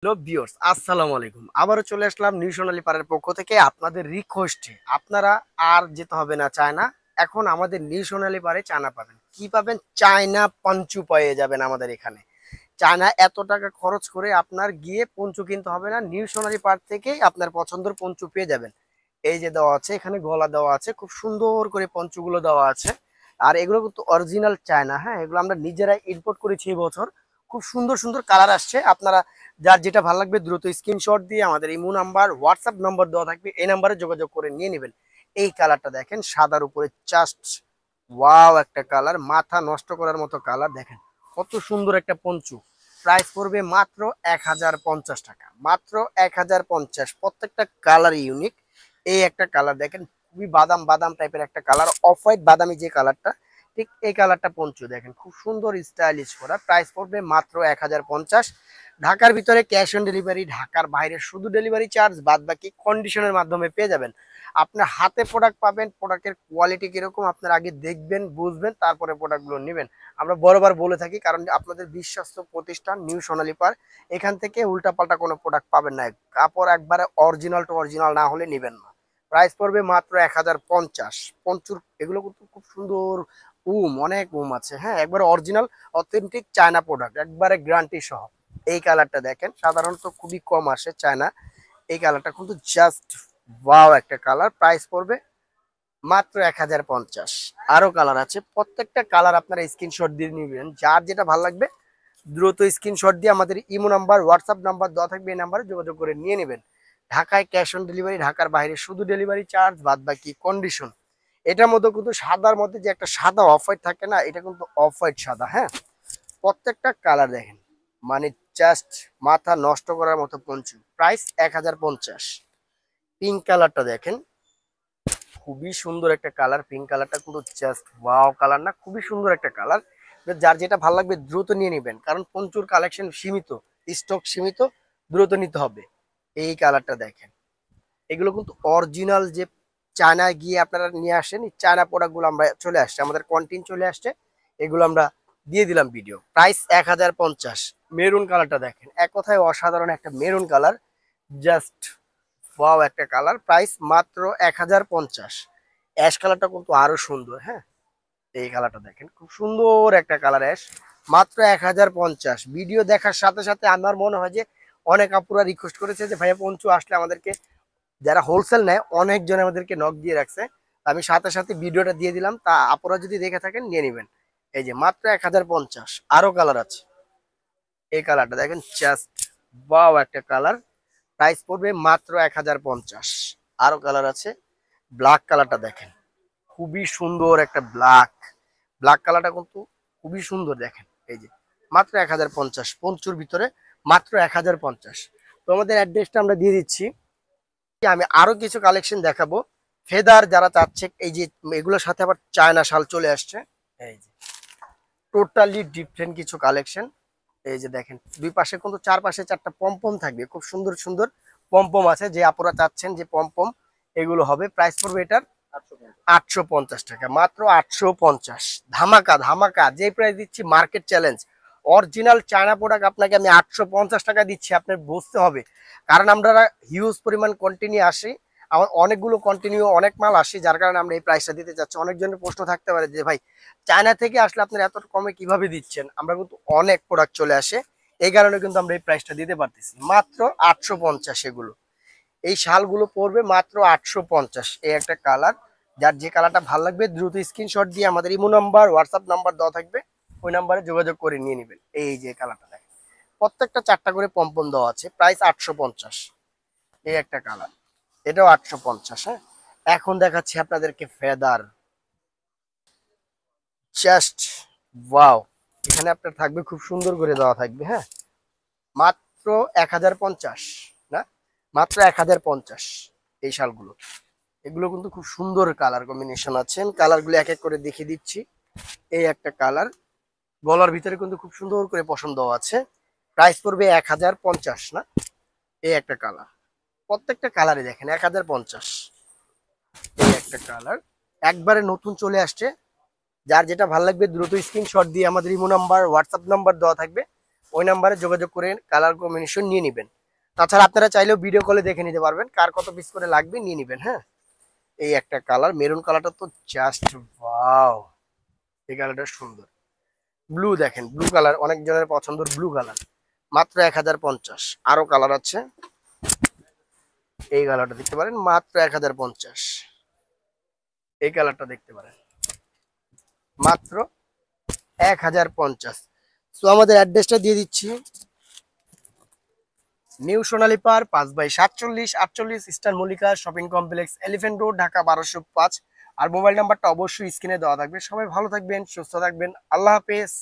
Hello viewers, আসসালামু আলাইকুম। আবারও চলে আসলাম নিউ সোনালী পাড়ার পক্ষ থেকে আপনাদের রিকোয়েস্টে। আপনারা আর যেতে হবে না চায়না। এখন আমাদের নিউ সোনালী পাড়ে চায়না পাবেন। কি পাবেন? চায়না পঞ্চু পেয়ে যাবেন আমাদের এখানে। চায়না এত টাকা খরচ করে আপনার গিয়ে পঞ্চু কিনতে হবে না। নিউ সোনালী পাড় থেকেই আপনার পছন্দের পঞ্চু পেয়ে যাবেন। এই যে দেওয়া আছে, এখানে গলা দেওয়া আছে, খুব সুন্দর করে পঞ্চুগুলো দেওয়া আছে। আর এগুলো কিন্তু অরিজিনাল চায়না। হ্যাঁ, এগুলো আমরা নিজেরাই ইম্পোর্ট করেছি এই বছর। খুব সুন্দর সুন্দর কালার আসছে। আপনারা যার যেটা ভালো লাগবে দ্রুত স্ক্রিনশট দিয়ে আমাদের ইমো নাম্বার, হোয়াটসঅ্যাপ নাম্বার দেওয়া থাকবে, এই নাম্বারে যোগাযোগ করে নিয়ে নেবেন। এই কালারটা দেখেন, সাদার উপরে জাস্ট ওয়াও একটা কালার, মাথা নষ্ট করার মতো কালার। দেখেন কত সুন্দর একটা পঞ্চু। প্রাইস পড়বে মাত্র 1050 টাকা, মাত্র 1050। প্রত্যেকটা কালার ইউনিক। এই একটা কালার দেখেন, খুবই বাদাম বাদাম টাইপের একটা কালার, অফ হোয়াইট বাদামি যে কালারটা, ঠিক এই কালারটা পঞ্চু দেখেন, খুব সুন্দর স্টাইলিশ করা। প্রাইস পড়বে মাত্র 1050। ঢাকার ভিতরে ক্যাশ অন ডেলিভারি, ঢাকার বাইরে শুধু ডেলিভারি চার্জ, বাদ বাকি কন্ডিশনের মাধ্যমে পেয়ে যাবেন। আপনার হাতে প্রোডাক্ট পাবেন, প্রোডাক্টের কোয়ালিটি কিরকম আপনার আগে দেখবেন, বুঝবেন, তারপরে প্রোডাক্টগুলো নেবেন। আমরা বরাবর বলে থাকি, কারণ আপনাদের বিশ্বস্ত প্রতিষ্ঠান নিউ সোনালী পাড়, এখান থেকে উল্টাপাল্টা কোনো প্রোডাক্ট পাবেন না। কাপড় একবারে অরিজিনাল টু অরিজিনাল না হলে নেবেন না। প্রাইস পড়বে মাত্র 1050। পঞ্চুর এগুলো কিন্তু খুব সুন্দর, অনেক আছে। হ্যাঁ, একবারে অরিজিনাল অথেন্টিক চায়না প্রোডাক্ট, একবারে গ্যারান্টি সহ। এই কালারটা দেখেন, সাধারণত খুবই কম আসে চায়না। এই কালারটা কিন্তু জাস্ট ওয়াও একটা কালার। প্রাইস পড়বে মাত্র 1050। আরো কালার আছে, প্রত্যেকটা কালার আপনারা স্ক্রিনশট দিয়ে নিবেন। যার যেটা ভালো লাগবে দ্রুত স্ক্রিনশট দিয়ে আমাদের ইমো নাম্বার, হোয়াটসঅ্যাপ নাম্বার দেওয়া থাকবে, এই নাম্বারে যোগাযোগ করে নিয়ে নেবেন। ঢাকায় ক্যাশ অন ডেলিভারি, ঢাকার বাইরে শুধু ডেলিভারি চার্জ, বাদ বাকি কন্ডিশন। এটার মধ্যে কিন্তু সাদার মধ্যে যে একটা সাদা অফ হোয়াইট থাকে না, এটা কিন্তু অফ হোয়াইট সাদা। হ্যাঁ, প্রত্যেকটা কালার দেখেন, মানে জাস্ট মাথা নষ্ট করার মতো পঞ্চু। প্রাইস 1050। পিঙ্ক কালারটা দেখেন, খুবই সুন্দর একটা কালার। পিঙ্ক কালারটা কিন্তু জাস্ট ওয়াও কালার না, খুবই সুন্দর একটা কালার। যার যেটা ভালো লাগবে দ্রুত নিয়ে নেবেন, কারণ পঞ্চুর কালেকশন সীমিত, স্টক সীমিত, দ্রুত নিতে হবে। এই কালারটা দেখেন, এগুলো কিন্তু অরিজিনাল যে চায়নায় গিয়ে আপনারা নিয়ে আসেন, এই চায়না প্রোডাক্টগুলো আমরা চলে আসছে, আমাদের কন্টিন চলে আসছে, এগুলো আমরা দিয়ে দিলাম ভিডিও। প্রাইস 1050। মেরুন কালারটা দেখেন, এক কথায় অসাধারণ একটা মেরুন কালার, জাস্ট ওয়াও একটা কালার। প্রাইস মাত্র 1050। অ্যাশ কালারটা কিন্তু আরো সুন্দর। হ্যাঁ, এই কালারটা দেখেন, খুব সুন্দর একটা কালার অ্যাশ। মাত্র 1050। ভিডিও দেখার সাথে সাথে আমার মনে হয় যে অনেক আপুরা রিকোয়েস্ট করেছে যে ভাইয়া পঞ্চু আসলে আমাদেরকে, যারা হোলসেল নেয় অনেকজন আমাদেরকে নক দিয়ে রাখছে, আমি সাথে সাথে ভিডিওটা দিয়ে দিলাম। তা আপনারা যদি দেখে থাকেন নিয়ে নেবেন। এই যে মাত্র 1050। আরো কালার আছে, এই কালারটা দেখেন, জাস্ট ওয়াও একটা কালার। প্রাইস পড়বে মাত্র 1050। আরো কালার আছে, ব্ল্যাক কালারটা দেখেন, খুবই সুন্দর একটা ব্ল্যাক। ব্ল্যাক কালারটা কিন্তু খুবই সুন্দর দেখেন। এই যে মাত্র 1050 পঞ্চুর ভিতরে, মাত্র 1050। তো আমাদের অ্যাড্রেসটা আমরা দিয়ে দিচ্ছি। আমি আরো কিছু কালেকশন দেখাবো ফেদার যারা চাচ্ছে। এই যে এগুলোর সাথে আবার চায়না শাল চলে আসছে। এই যে টোটালি ডিফারেন্ট কিছু কালেকশন। এই যে দেখেন, দুই পাশে কিন্তু চারপাশে চারটা পমপম থাকবে, খুব সুন্দর সুন্দর পমপম আছে। যে আপনারা চাচ্ছেন যে পমপম, এগুলো হবে। প্রাইস পড়বে এটার 850 টাকা, মাত্র 850। ধামাকা ধামাকা যে প্রাইস দিচ্ছি, market challenge. Original China product আপনাকে আমি 850 টাকা দিচ্ছি, আপনার বুঝতে হবে। কারণ আমরা হিউজ পরিমাণ কন্টিনিউ আসি, আমার অনেকগুলো কন্টিনিউ অনেক মাল আসি, যার কারণে আমরা এই প্রাইসটা দিতে চাচ্ছি। অনেকজনের প্রশ্ন থাকতে পারে যে ভাই চায়না থেকে আসলে আপনারা এত কমে কিভাবে দিচ্ছেন। আমরা কিন্তু অনেক প্রোডাক্ট চলে আসে, এই কারণে কিন্তু আমরা এই প্রাইসটা দিতে পারতেছি। মাত্র 850 এগুলো। এই শালগুলো পড়বে মাত্র 850। এই একটা কালার, যার যে কালারটা ভালো লাগবে দ্রুত স্ক্রিনশট দিয়ে আমাদের ইমো নাম্বার, হোয়াটসঅ্যাপ নাম্বার দেওয়া থাকবে, ওই নাম্বারে যোগাযোগ করে নিয়ে নেবেন। এই যে কালারটা দেখেন, প্রত্যেকটা চারটা করে পম্পম দেওয়া আছে। প্রাইস 850। এই একটা কালার, এটাও 850। হ্যাঁ, এখন দেখাচ্ছি আপনাদেরকে ফেদার, জাস্ট ওয়াও। এখানে আপনার থাকবে, খুব সুন্দর করে দেওয়া থাকবে। হ্যাঁ, মাত্র 1050 না, মাত্র 1050 এই শালগুলো। এগুলো কিন্তু খুব সুন্দর কালার কম্বিনেশন আছেন, কালারগুলো এক এক করে দেখিয়ে দিচ্ছি। এই একটা কালার, গলার ভিতরে কিন্তু খুব সুন্দর করে পছন্দ আছে। প্রাইস পড়বে 1050 না। এই একটা কালার, প্রত্যেকটা কালারে দেখেন 1050। এই একটা কালার, একবারে নতুন চলে আসছে। যার যেটা ভালো লাগবে দ্রুত স্ক্রিনশট দিয়ে আমাদের ইমো নাম্বার, হোয়াটসঅ্যাপ নাম্বার দেওয়া থাকবে, ওই নাম্বারে যোগাযোগ করে কালার কম্বিনেশন নিয়ে নেবেন। তাছাড়া আপনারা চাইলেও ভিডিও কলে দেখে নিতে পারবেন কার কত পিস করে লাগবে, নিয়ে নেবেন। হ্যাঁ, এই একটা কালার, মেরুন কালারটা তো জাস্ট ওয়াও, এই কালারটা সুন্দর। ব্লু দেখেন, ব্লু কালার অনেক জনের পছন্দের ব্লু কালার, মাত্র 1050। আরো কালার আছে, এই কালারটা দেখতে পারেন মাত্র 1050। এই কালারটা দেখতে পারেন মাত্র 1050। তো আমাদের অ্যাড্রেসটা দিয়ে দিচ্ছি, নিউ সোনালী পার 5/47 eastern Mallika shopping complex, elephant road, Dhaka 1205। আর মোবাইল নাম্বারটা অবশ্যই স্ক্রিনে দেওয়া থাকবে। সবাই ভালো থাকবেন, সুস্থ থাকবেন, আল্লাহ হাফেজ।